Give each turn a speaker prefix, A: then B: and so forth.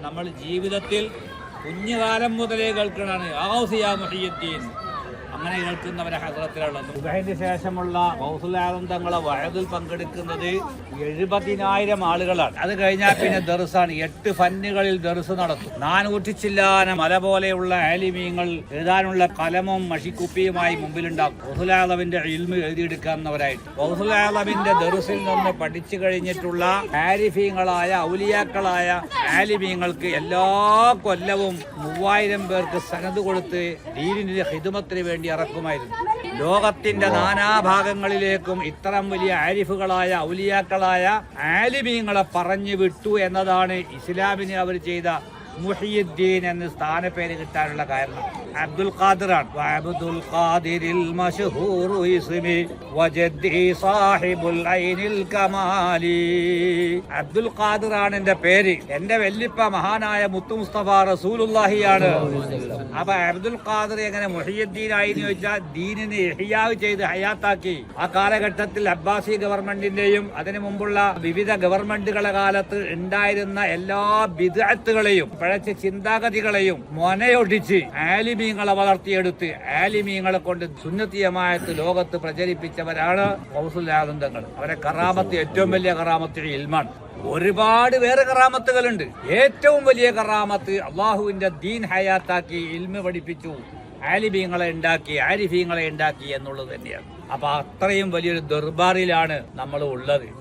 A: നമ്മൾ ജീവിതത്തിൽ കുഞ്ഞുകാലം മുതലേ കേൾക്കണാണ് ഔസിയ മുഹിയുദ്ദീൻ. അങ്ങനെ കേൾക്കുന്നവരെ ഹസ്രത്തിലുള്ളത്. സുബഹിന് ശേഷമുള്ള ഗൗസുൽ ആദം തങ്ങളെ വഅദിൽ പങ്കെടുക്കുന്നത് 70,000 ആളുകളാണ്. അത് കഴിഞ്ഞാൽ പിന്നെ ദർസാണ്. 8 ഫന്നുകളിൽ ദർസ് നടത്തും. 400 ചില്ലാന മല പോലെയുള്ള ആലിമീങ്ങൾ എഴുതാനുള്ള കലമും മഷിക്കുപ്പിയുമായി മുമ്പിലുണ്ടാകും. ഗൗസുൽ ആദമിന്റെ ഇൽമ് എഴുതിയെടുക്കുന്നവരായിട്ട് ഗൗസുൽ ആദമിന്റെ ദർസിൽ നിന്ന് പഠിച്ചു കഴിഞ്ഞിട്ടുള്ള ആരിഫീങ്ങളായ ഔലിയാക്കളായ ആലിമീങ്ങൾക്ക് എല്ലാ കൊല്ലവും 3000 പേർക്ക് സനദ് കൊടുത്ത് ദീനിന്റെ ഖിദ്മത്തിന് വേണ്ടി ഇറക്കുമായിരുന്നു. ലോകത്തിന്റെ നാനാഭാഗങ്ങളിലേക്കും ഇത്തരം വലിയ ആരിഫുകളായ ഔലിയാക്കളായ ആലിമീങ്ങളെ പറഞ്ഞു വിട്ടു എന്നതാണ് ഇസ്ലാമിന് അവർ ചെയ്ത മുഹിയുദ്ദീൻ എന്ന് സ്ഥാനപ്പേര് കിട്ടാനുള്ള കാരണം. അബ്ദുൽ ഖാദിറാണ്. അബ്ദുൽ ഖാദിരിൽ മശ്ഹൂറു ഇസ്മി വജദ്ദി സാഹിബുൽ ഐനിൽ കമാലി. അബ്ദുൽ ഖാദിറാണ് എന്റെ പേര്. എന്റെ വല്ലിപ്പ മഹാനായ മുത്തു മുസ്തഫ റസൂലുള്ളാഹിയാണ്. അപ്പൊ അബ്ദുൽ ഖാദിർ എങ്ങനെ മുഹിയുദ്ദീൻ ആയി എന്ന് ചോദിച്ചാൽ ദീനിനെ ഇഹ്യാവ് ചെയ്ത് ഹയാത്താക്കി. ആ കാലഘട്ടത്തിൽ അബ്ബാസി ഗവൺമെന്റിന്റെയും അതിനു മുമ്പുള്ള വിവിധ ഗവൺമെന്റുകളുടെ കാലത്ത് ഉണ്ടായിരുന്ന എല്ലാ ബിദ്അത്തുകളെയും പഴച്ച ചിന്താഗതികളെയും മൊനയൊടിച്ച് ആലിമീങ്ങളെ വളർത്തിയെടുത്ത് ആലിമീങ്ങളെ കൊണ്ട് സുന്നത്തി ജമാഅത്ത് ലോകത്ത് പ്രചരിപ്പിച്ചവരാണ് ഗൗസുൽ ആദം തങ്ങൾ. അവരെ കറാമത്ത് ഏറ്റവും വലിയ കറാമത്ത് ഇൽമാണ്. ഒരുപാട് വേറെ കറാമത്തുകളുണ്ട്. ഏറ്റവും വലിയ കറാമത്ത് അള്ളാഹുവിന്റെ ദീൻ ഹയാത്താക്കി ഇൽമ പഠിപ്പിച്ചു, ആലിമീങ്ങളെ ഉണ്ടാക്കി, ആരിഫീങ്ങളെ ഉണ്ടാക്കി എന്നുള്ളത് തന്നെയാണ്. അപ്പൊ അത്രയും വലിയൊരു ദർബാറിലാണ് നമ്മൾ ഉള്ളത്.